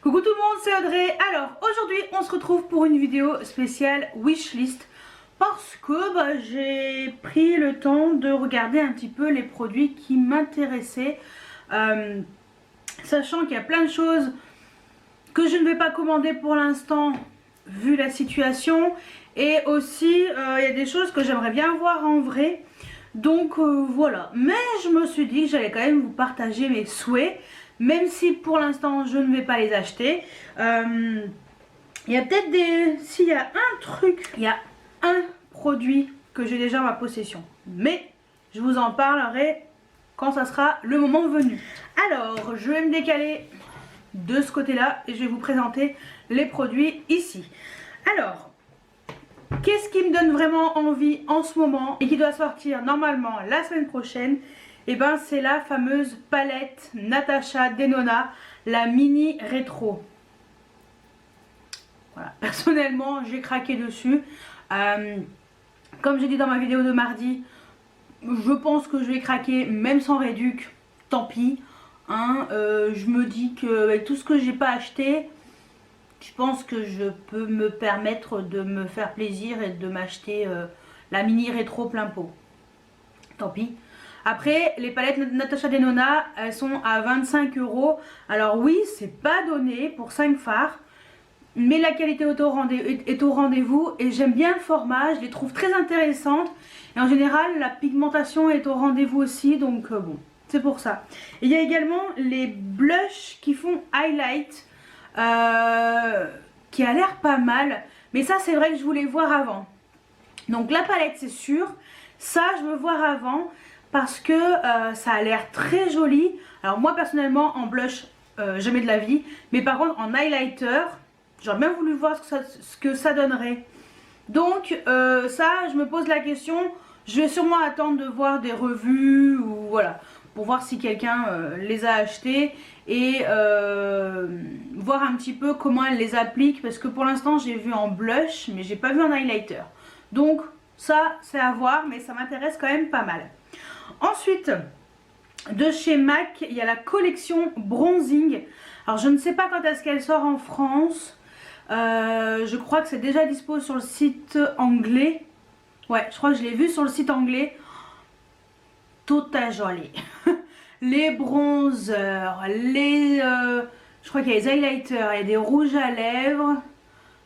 Coucou tout le monde, c'est Audrey. Alors aujourd'hui on se retrouve pour une vidéo spéciale wishlist parce que j'ai pris le temps de regarder un petit peu les produits qui m'intéressaient, sachant qu'il y a plein de choses que je ne vais pas commander pour l'instant vu la situation, et aussi il y a des choses que j'aimerais bien voir en vrai. Donc voilà, mais je me suis dit que j'allais quand même vous partager mes souhaits, même si pour l'instant je ne vais pas les acheter. Il y a peut-être des... S'il y a un truc, il y a un produit que j'ai déjà en ma possession, mais je vous en parlerai quand ça sera le moment venu. Alors je vais me décaler de ce côté là et je vais vous présenter les produits ici. Alors, qu'est-ce qui me donne vraiment envie en ce moment et qui doit sortir normalement la semaine prochaine? Et ben c'est la fameuse palette Natasha Denona, la mini rétro. Voilà, personnellement j'ai craqué dessus. Comme j'ai dit dans ma vidéo de mardi, je pense que je vais craquer même sans réduc, tant pis. Je me dis que avec tout ce que j'ai pas acheté, je pense que je peux me permettre de me faire plaisir et de m'acheter la mini rétro plein pot. Tant pis. Après, les palettes Natasha Denona, elles sont à 25 €. Alors oui, c'est pas donné pour 5 fards, mais la qualité est au rendez-vous et j'aime bien le format, je les trouve très intéressantes. Et en général, la pigmentation est au rendez-vous aussi, donc bon, c'est pour ça. Et il y a également les blushs qui font highlight, qui a l'air pas mal, mais ça c'est vrai que je voulais voir avant. Donc la palette c'est sûr, ça je veux voir avant parce que ça a l'air très joli. Alors moi personnellement en blush jamais de la vie, mais par contre en highlighter j'aurais bien voulu voir ce que ça donnerait. Donc ça je me pose la question, je vais sûrement attendre de voir des revues ou voilà, pour voir si quelqu'un les a achetés et voir un petit peu comment elle les applique, parce que pour l'instant j'ai vu en blush mais j'ai pas vu en highlighter. Donc ça c'est à voir, mais ça m'intéresse quand même pas mal. Ensuite de chez MAC, il y a la collection bronzing. Alors je ne sais pas quand est-ce qu'elle sort en France. Je crois que c'est déjà dispo sur le site anglais. Ouais, je crois que je l'ai vu sur le site anglais. Tout est joli. Les bronzers, je crois qu'il y a les highlighters, il y a des rouges à lèvres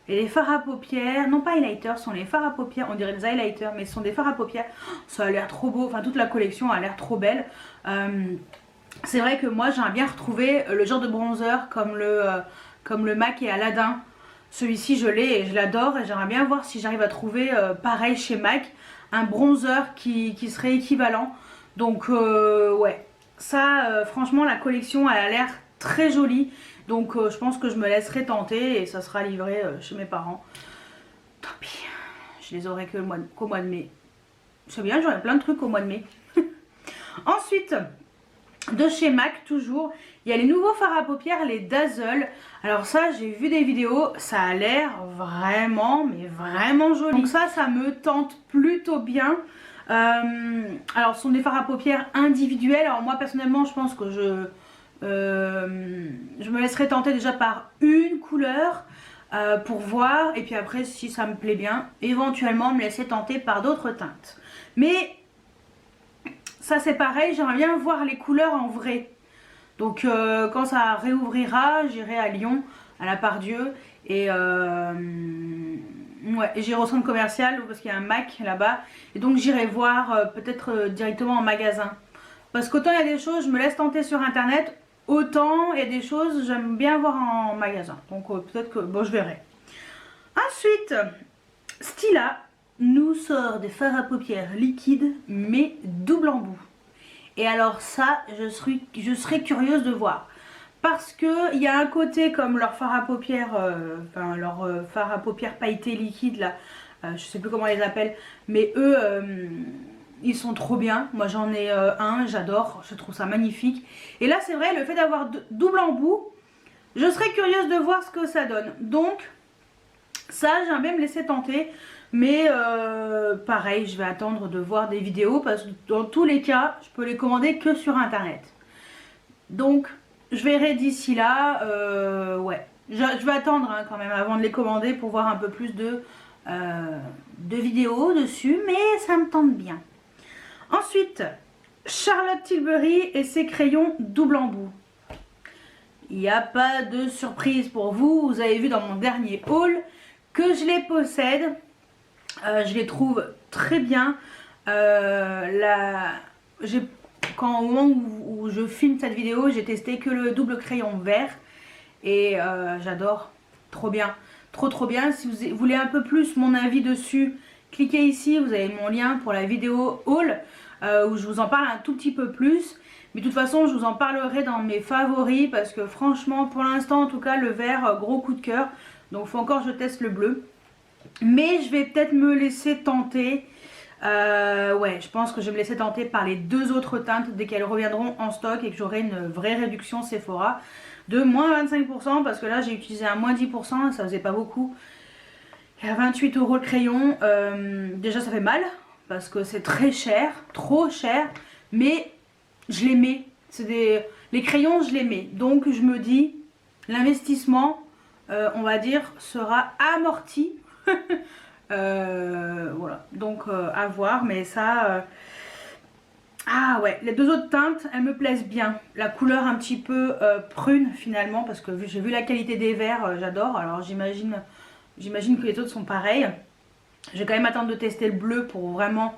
et des fards à paupières. Non, pas highlighters, ce sont les fards à paupières. On dirait des highlighters, mais ce sont des fards à paupières. Ça a l'air trop beau. Enfin, toute la collection a l'air trop belle. C'est vrai que moi, j'aimerais bien retrouver le genre de bronzer comme le MAC et Aladdin. Celui-ci, je l'ai et je l'adore. Et j'aimerais bien voir si j'arrive à trouver pareil chez MAC, un bronzer qui serait équivalent. Donc, ouais. Ça, franchement, la collection, elle a l'air très jolie. Donc, je pense que je me laisserai tenter et ça sera livré chez mes parents. Tant pis, je les aurai qu'au mois de mai. C'est bien, j'aurai plein de trucs au mois de mai. Ensuite, de chez MAC, toujours, il y a les nouveaux fards à paupières, les Dazzle. Alors ça, j'ai vu des vidéos, ça a l'air vraiment, mais vraiment joli. Donc ça me tente plutôt bien. Alors ce sont des fards à paupières individuels. Alors moi personnellement je pense que je me laisserai tenter déjà par une couleur pour voir, et puis après si ça me plaît bien, éventuellement me laisser tenter par d'autres teintes. Mais ça c'est pareil, j'aimerais bien voir les couleurs en vrai. Donc quand ça réouvrira, j'irai à Lyon, à la Part-Dieu, et ouais, j'irai au centre commercial parce qu'il y a un MAC là-bas, et donc j'irai voir peut-être directement en magasin. Parce qu'autant il y a des choses je me laisse tenter sur internet, autant il y a des choses j'aime bien voir en magasin. Donc peut-être que bon, je verrai. Ensuite, Stila nous sort des fards à paupières liquides mais double embout. Et alors ça, je serais curieuse de voir. Parce que il y a un côté comme leur fard à paupières, leur fard à paupières pailleté liquide là, je sais plus comment ils les appellent, mais eux, ils sont trop bien. Moi j'en ai un, j'adore, je trouve ça magnifique. Et là c'est vrai, le fait d'avoir double embout, je serais curieuse de voir ce que ça donne. Donc ça, j'aimerais bien me laisser tenter. Mais pareil, je vais attendre de voir des vidéos parce que dans tous les cas, je peux les commander que sur internet. Donc je verrai d'ici là. Ouais, je vais attendre hein, quand même avant de les commander pour voir un peu plus de vidéos dessus, mais ça me tente bien. Ensuite, Charlotte Tilbury et ses crayons double embout. Il n'y a pas de surprise pour vous, vous avez vu dans mon dernier haul que je les possède. Je les trouve très bien. Quand au moment où je filme cette vidéo, j'ai testé que le double crayon vert et j'adore, trop bien, trop bien. Si vous voulez un peu plus mon avis dessus, cliquez ici, vous avez mon lien pour la vidéo haul où je vous en parle un tout petit peu plus. Mais de toute façon, je vous en parlerai dans mes favoris parce que franchement, pour l'instant en tout cas, le vert, gros coup de cœur. Donc il faut encore que je teste le bleu. Mais je vais peut-être me laisser tenter. Ouais, je pense que je vais me laisser tenter par les deux autres teintes dès qu'elles reviendront en stock et que j'aurai une vraie réduction Sephora de moins 25% parce que là j'ai utilisé un moins 10%, ça faisait pas beaucoup. Et à 28 € le crayon, déjà ça fait mal parce que c'est très cher, trop cher, mais je les mets. Les crayons, je les mets. Donc je me dis, l'investissement, on va dire, sera amorti. Voilà, donc à voir, mais ça ah ouais, les deux autres teintes elles me plaisent bien, la couleur un petit peu prune finalement parce que j'ai vu la qualité des verres, j'adore. Alors j'imagine que les autres sont pareils. Je vais quand même attendre de tester le bleu pour vraiment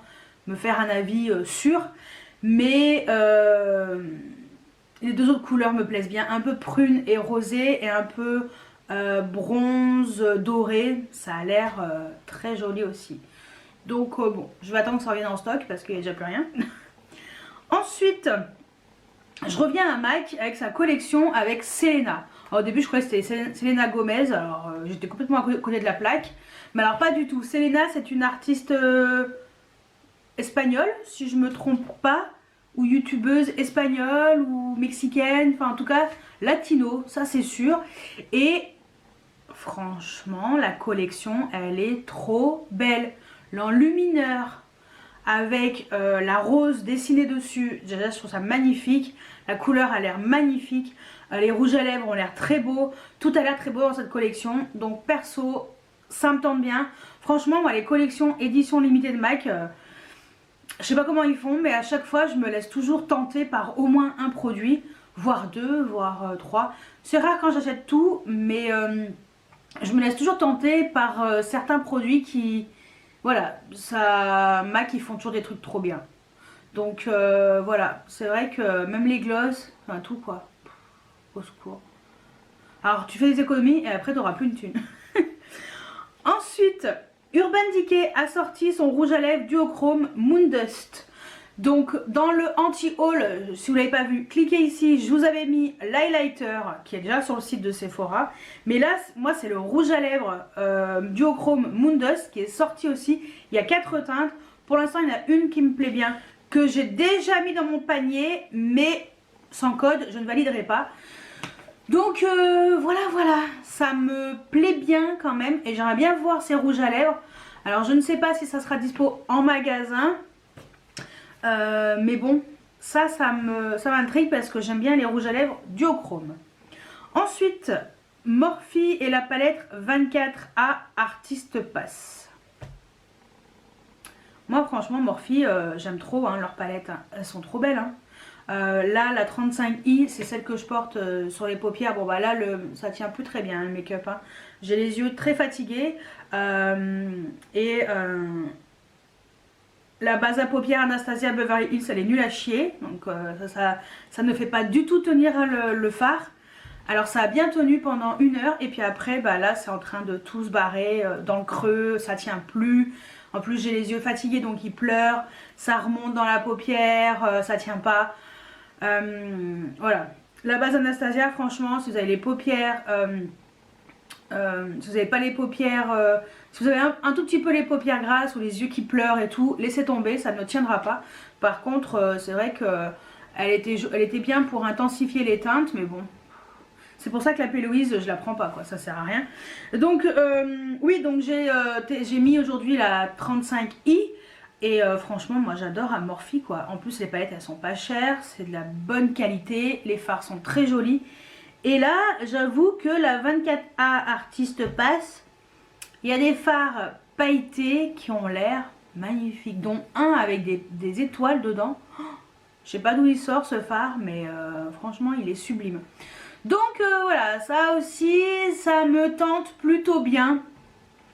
me faire un avis sûr, mais les deux autres couleurs me plaisent bien, un peu prune et rosé et un peu bronze doré, ça a l'air très joli aussi. Donc bon, je vais attendre que ça revienne en stock parce qu'il n'y a déjà plus rien. Ensuite, je reviens à MAC avec sa collection avec Selena. Alors, au début je croyais que c'était Selena Gomez, alors j'étais complètement à côté de la plaque. Mais alors pas du tout, Selena c'est une artiste espagnole si je me trompe pas, ou youtubeuse espagnole ou mexicaine, enfin en tout cas latino, ça c'est sûr. Et franchement, la collection, elle est trop belle. L'enlumineur avec la rose dessinée dessus, déjà je trouve ça magnifique. La couleur a l'air magnifique. Les rouges à lèvres ont l'air très beaux. Tout a l'air très beau dans cette collection. Donc perso, ça me tente bien. Franchement, moi les collections édition limitée de MAC, je sais pas comment ils font, mais à chaque fois je me laisse toujours tenter par au moins un produit, voire deux, voire trois. C'est rare quand j'achète tout, mais je me laisse toujours tenter par certains produits qui, voilà, ça, MAC ils font toujours des trucs trop bien. Donc voilà, c'est vrai que même les glosses, enfin tout quoi, au secours. Alors tu fais des économies et après tu n'auras plus de thune. Ensuite, Urban Decay a sorti son rouge à lèvres duochrome Moondust. Donc dans le anti-haul, si vous ne l'avez pas vu, cliquez ici, je vous avais mis l'highlighter qui est déjà sur le site de Sephora. Mais là, moi c'est le rouge à lèvres duochrome Moondust qui est sorti aussi. Il y a 4 teintes. Pour l'instant, il y en a une qui me plaît bien, que j'ai déjà mis dans mon panier, mais sans code, je ne validerai pas. Donc voilà, ça me plaît bien quand même et j'aimerais bien voir ces rouges à lèvres. Alors je ne sais pas si ça sera dispo en magasin. Mais bon, ça m'intrigue parce que j'aime bien les rouges à lèvres duochrome. Ensuite, Morphe et la palette 24A Artist Pass. Moi franchement Morphe, j'aime trop hein, leurs palettes, hein. Elles sont trop belles. Hein. Là la 35i c'est celle que je porte sur les paupières. Bon bah là ça tient plus très bien le make-up. Hein. J'ai les yeux très fatigués la base à paupières Anastasia Beverly Hills elle est nulle à chier. Donc ça ne fait pas du tout tenir hein, le fard. Alors ça a bien tenu pendant 1 heure et puis après bah là c'est en train de tout se barrer dans le creux, ça tient plus. En plus j'ai les yeux fatigués donc ils pleurent, ça remonte dans la paupière, ça tient pas. Voilà, la base Anastasia franchement si vous avez les paupières, si vous n'avez pas les paupières, si vous avez un tout petit peu les paupières grasses ou les yeux qui pleurent et tout, laissez tomber, ça ne tiendra pas. Par contre c'est vrai que elle était bien pour intensifier les teintes mais bon. C'est pour ça que la P. Louise je la prends pas quoi, ça sert à rien. Donc oui donc j'ai mis aujourd'hui la 35i Et franchement, moi j'adore à Morphe quoi. En plus, les palettes elles sont pas chères, c'est de la bonne qualité, les fards sont très jolis. Et là, j'avoue que la 24A Artist Pass, il y a des fards pailletés qui ont l'air magnifiques, dont un avec des étoiles dedans. Je sais pas d'où il sort ce phare, mais franchement, il est sublime. Donc voilà, ça aussi, ça me tente plutôt bien.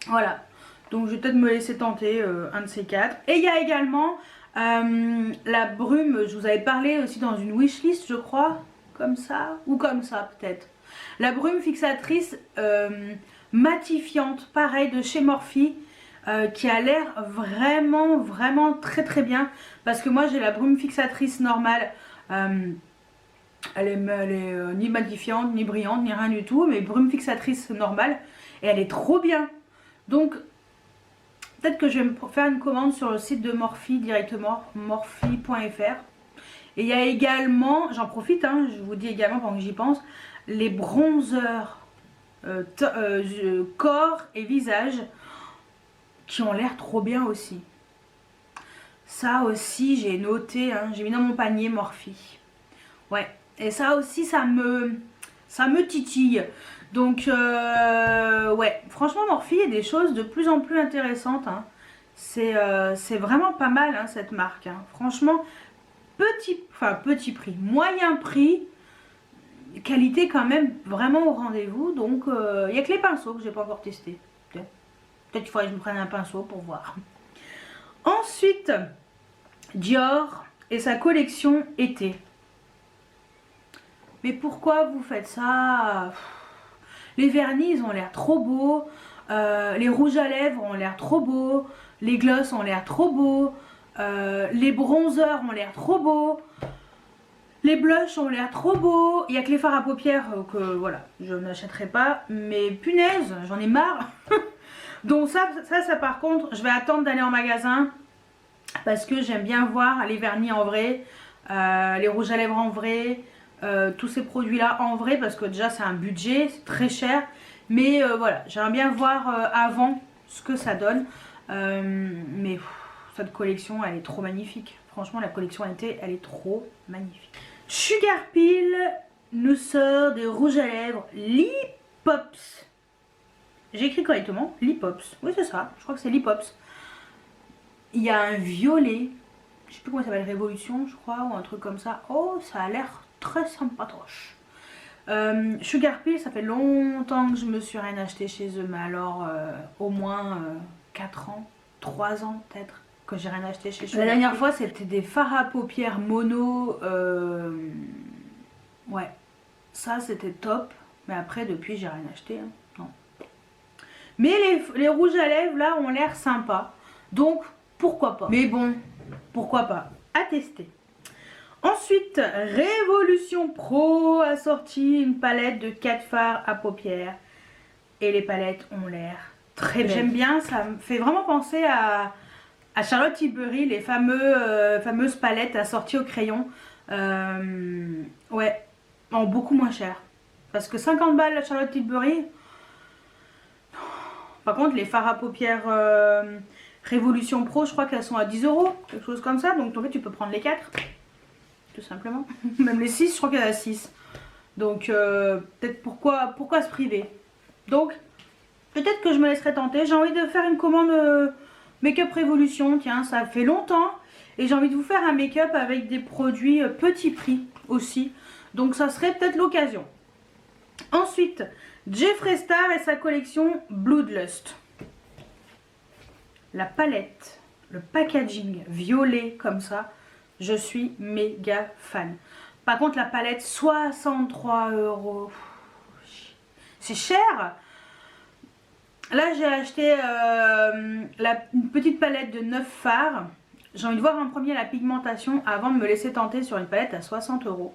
Voilà, donc je vais peut-être me laisser tenter un de ces quatre. Et il y a également la brume, je vous avais parlé aussi dans une wishlist, je crois. Comme ça, ou comme ça peut-être. La brume fixatrice matifiante, pareil de chez Morphe, qui a l'air vraiment très très bien. Parce que moi j'ai la brume fixatrice normale, elle est ni matifiante, ni brillante, ni rien du tout. Mais brume fixatrice normale, et elle est trop bien. Donc peut-être que je vais me faire une commande sur le site de Morphe directement, morphe.fr. Et il y a également, j'en profite, hein, je vous dis également pendant que j'y pense, les bronzers corps et visage qui ont l'air trop bien aussi. Ça aussi j'ai noté, hein, j'ai mis dans mon panier Morphe. Ouais, et ça aussi ça me titille. Donc ouais, franchement Morphe, il y a des choses de plus en plus intéressantes. Hein. C'est vraiment pas mal hein, cette marque. Hein. Franchement, petit prix, moyen prix, qualité quand même vraiment au rendez-vous. Donc il n'y a que les pinceaux que j'ai pas encore testé. Peut-être qu'il faudrait que je me prenne un pinceau pour voir. Ensuite, Dior et sa collection été. Mais pourquoi vous faites ça? Les vernis ils ont l'air trop beaux, les rouges à lèvres ont l'air trop beaux, les glosses ont l'air trop beaux, les bronzers ont l'air trop beaux, les blushs ont l'air trop beaux. Il n'y a que les fards à paupières que voilà, je n'achèterai pas. Mais punaise, j'en ai marre. Donc ça par contre, je vais attendre d'aller en magasin. Parce que j'aime bien voir les vernis en vrai, les rouges à lèvres en vrai, tous ces produits là en vrai. Parce que déjà c'est un budget, c'est très cher. Mais voilà, j'aime bien voir avant ce que ça donne. Mais cette collection elle est trop magnifique. Franchement la collection été elle est trop magnifique. Sugar Pill nous sort des rouges à lèvres Lipops. J'ai écrit correctement, Lipops. Oui c'est ça, je crois que c'est Lipops. Il y a un violet, je sais plus comment ça s'appelle, Révolution je crois, ou un truc comme ça. Oh ça a l'air très sympatoche. Sugar Pill, ça fait longtemps que je me suis rien acheté chez eux, mais alors au moins 4 ans, 3 ans peut-être que j'ai rien acheté chez Sugar Pill. La dernière fois c'était des fards à paupières mono, ouais, ça c'était top, mais après depuis j'ai rien acheté, hein. Non. Mais les rouges à lèvres là ont l'air sympas, donc pourquoi pas. Mais bon, pourquoi pas, à tester. Ensuite, Révolution Pro a sorti une palette de 4 fards à paupières. Et les palettes ont l'air très belles. J'aime bien, ça me fait vraiment penser à Charlotte Tilbury, les fameuses palettes assorties au crayon. Ouais, en beaucoup moins cher. Parce que 50 balles à Charlotte Tilbury. Par contre, les fards à paupières Révolution Pro, je crois qu'elles sont à 10 €, quelque chose comme ça. Donc en fait, tu peux prendre les 4. Tout simplement. Même les 6, je crois qu'il y en a 6. Donc peut-être pourquoi se priver. Donc peut-être que je me laisserai tenter. J'ai envie de faire une commande Make-up Révolution. Tiens, ça fait longtemps. Et j'ai envie de vous faire un make-up avec des produits petit prix aussi. Donc ça serait peut-être l'occasion. Ensuite, Jeffree Star et sa collection Bloodlust. La palette, le packaging violet comme ça. Je suis méga fan. Par contre, la palette, 63 €. C'est cher. Là, j'ai acheté une petite palette de 9 fards. J'ai envie de voir en premier la pigmentation avant de me laisser tenter sur une palette à 60 €.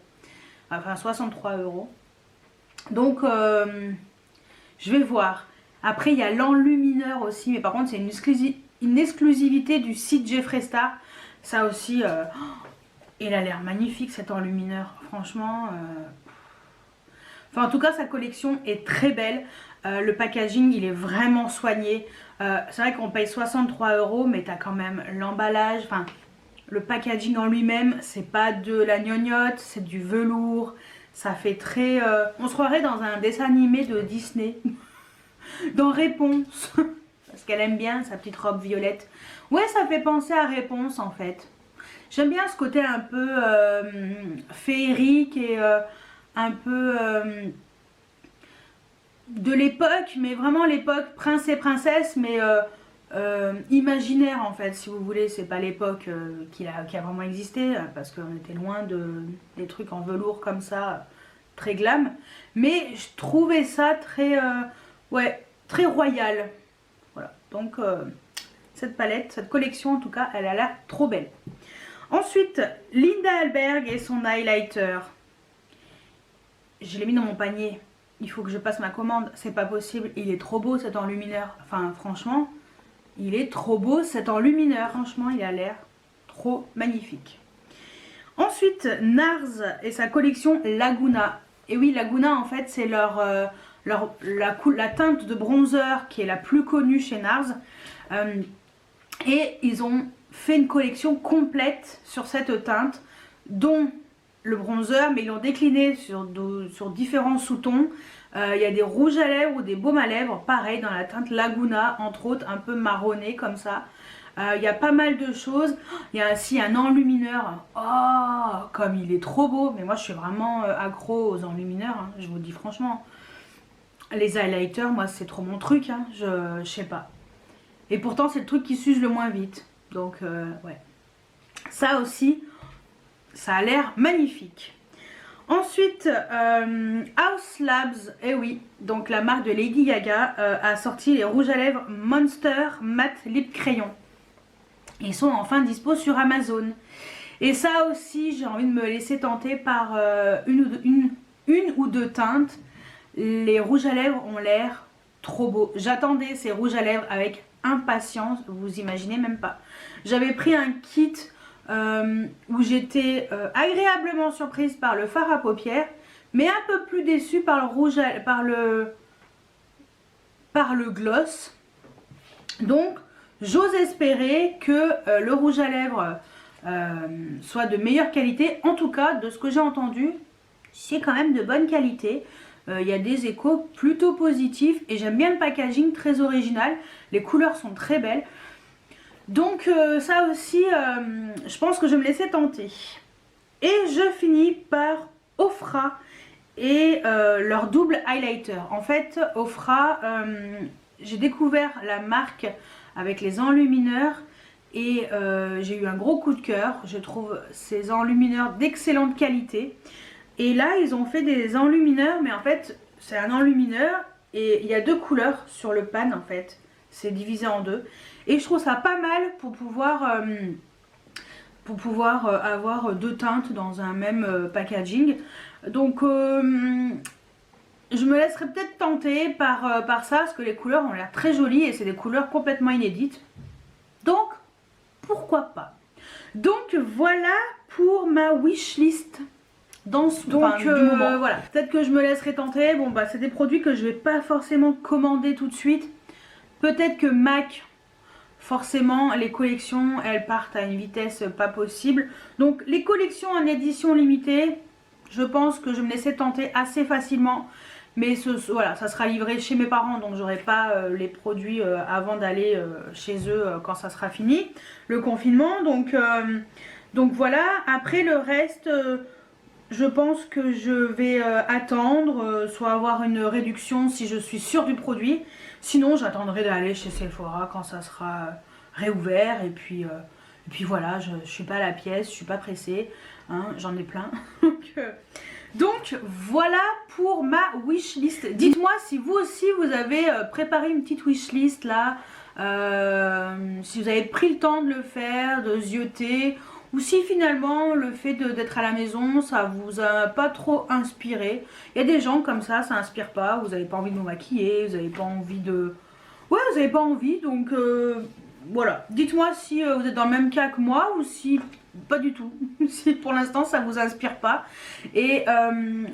Enfin, 63 €. Donc, je vais voir. Après, il y a l'enlumineur aussi. Mais par contre, c'est une exclusivité du site Jeffree Star. Ça aussi, il a l'air magnifique cet enlumineur. Franchement, Enfin en tout cas sa collection est très belle. Le packaging il est vraiment soigné. C'est vrai qu'on paye 63 € mais tu as quand même l'emballage. Enfin le packaging en lui-même c'est pas de la gnognotte, c'est du velours. Ça fait très... on se croirait dans un dessin animé de Disney. Dans Réponse. Parce qu'elle aime bien sa petite robe violette. Ouais ça fait penser à Réponse en fait. J'aime bien ce côté un peu féerique et un peu de l'époque, mais vraiment l'époque prince et princesse, mais imaginaire en fait, si vous voulez. C'est pas l'époque qui a vraiment existé, parce qu'on était loin des trucs en velours comme ça, très glam. Mais je trouvais ça très, ouais, très royal. Voilà, donc cette palette, cette collection en tout cas, elle a l'air trop belle. Ensuite, Linda Alberg et son highlighter. Je l'ai mis dans mon panier. Il faut que je passe ma commande. C'est pas possible. Il est trop beau cet enlumineur. Enfin, franchement, il est trop beau cet enlumineur. Franchement, il a l'air trop magnifique. Ensuite, Nars et sa collection Laguna. Et oui, Laguna, en fait, c'est la teinte de bronzer qui est la plus connue chez Nars. Et ils ont fait une collection complète sur cette teinte, dont le bronzer, mais ils l'ont décliné sur différents sous-tons. Il y a des rouges à lèvres ou des baumes à lèvres, pareil dans la teinte Laguna, entre autres, un peu marronné comme ça. Il y a pas mal de choses. Il y a aussi un enlumineur. Oh, comme il est trop beau. Mais moi, je suis vraiment accro aux enlumineurs, hein, je vous le dis franchement. Les highlighters, moi, c'est trop mon truc. Hein, je sais pas. Et pourtant, c'est le truc qui s'use le moins vite. Donc, ouais. Ça aussi, ça a l'air magnifique. Ensuite, House Labs, et oui, donc la marque de Lady Gaga a sorti les rouges à lèvres Monster Matte Lip Crayon. Ils sont enfin dispo sur Amazon. Et ça aussi, j'ai envie de me laisser tenter par une ou deux teintes. Les rouges à lèvres ont l'air trop beaux. J'attendais ces rouges à lèvres avec impatience, vous imaginez même pas. J'avais pris un kit où j'étais agréablement surprise par le fard à paupières, mais un peu plus déçue par le rouge par le gloss. Donc j'ose espérer que le rouge à lèvres soit de meilleure qualité. En tout cas, de ce que j'ai entendu, c'est quand même de bonne qualité. Il y a des échos plutôt positifs et j'aime bien le packaging, très original. Les couleurs sont très belles. Donc ça aussi, je pense que je vais me laisser tenter. Et je finis par Ofra et leur double highlighter. En fait, Ofra, j'ai découvert la marque avec les enlumineurs et j'ai eu un gros coup de cœur. Je trouve ces enlumineurs d'excellente qualité. Et là, ils ont fait des enlumineurs, mais en fait, c'est un enlumineur et il y a deux couleurs sur le pan en fait. C'est divisé en deux. Et je trouve ça pas mal pour pouvoir avoir deux teintes dans un même packaging. Donc, je me laisserai peut-être tenter par ça, parce que les couleurs ont l'air très jolies et c'est des couleurs complètement inédites. Donc, pourquoi pas. Donc, voilà pour ma wishlist. Voilà, peut-être que je me laisserai tenter. Bon bah c'est des produits que je vais pas forcément commander tout de suite. Peut-être que MAC, forcément les collections elles partent à une vitesse pas possible. Donc les collections en édition limitée, je pense que je me laisserai tenter assez facilement. Mais voilà, ça sera livré chez mes parents, donc j'aurai pas les produits avant d'aller chez eux quand ça sera fini, le confinement. Donc voilà, après le reste... je pense que je vais attendre, soit avoir une réduction si je suis sûre du produit. Sinon, j'attendrai d'aller chez Sephora quand ça sera réouvert. Et puis voilà, je ne suis pas à la pièce, je suis pas pressée. Hein, j'en ai plein. Donc, voilà pour ma wishlist. Dites-moi si vous aussi, vous avez préparé une petite wishlist là. Si vous avez pris le temps de le faire, de zioter... ou si finalement le fait d'être à la maison ça vous a pas trop inspiré. Il y a des gens comme ça inspire pas, vous n'avez pas envie de vous maquiller, vous n'avez pas envie de... ouais, vous n'avez pas envie, donc voilà. Dites-moi si vous êtes dans le même cas que moi ou si pas du tout. Si pour l'instant ça vous inspire pas. Et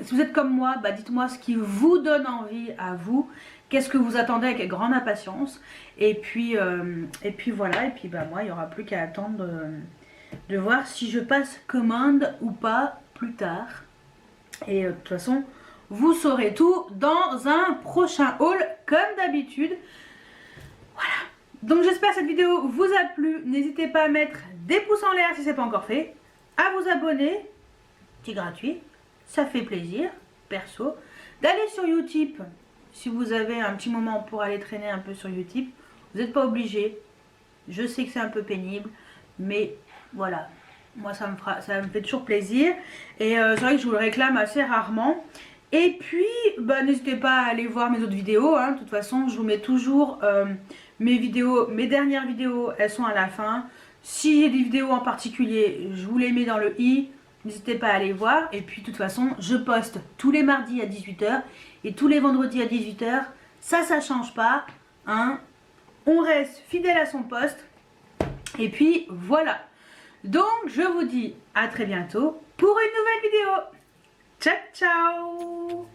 si vous êtes comme moi, bah, dites-moi ce qui vous donne envie à vous. Qu'est-ce que vous attendez avec grande impatience. Et puis voilà. Et puis bah, moi, il n'y aura plus qu'à attendre de voir si je passe commande ou pas plus tard. Et de toute façon, vous saurez tout dans un prochain haul comme d'habitude. Voilà. Donc j'espère que cette vidéo vous a plu. N'hésitez pas à mettre des pouces en l'air si ce n'est pas encore fait. À vous abonner. C'est gratuit. Ça fait plaisir. Perso. D'aller sur Utip. Si vous avez un petit moment pour aller traîner un peu sur Utip. Vous n'êtes pas obligé. Je sais que c'est un peu pénible. Mais voilà. Moi ça me fait toujours plaisir. Et c'est vrai que je vous le réclame assez rarement. Et puis, bah, n'hésitez pas à aller voir mes autres vidéos. Hein. De toute façon, je vous mets toujours mes vidéos, mes dernières vidéos, elles sont à la fin. Si j'ai des vidéos en particulier, je vous les mets dans le i. N'hésitez pas à aller voir. Et puis, de toute façon, je poste tous les mardis à 18 h et tous les vendredis à 18 h. Ça change pas. Hein. On reste fidèle à son poste. Et puis, voilà. Donc, je vous dis à très bientôt pour une nouvelle vidéo. Ciao, ciao!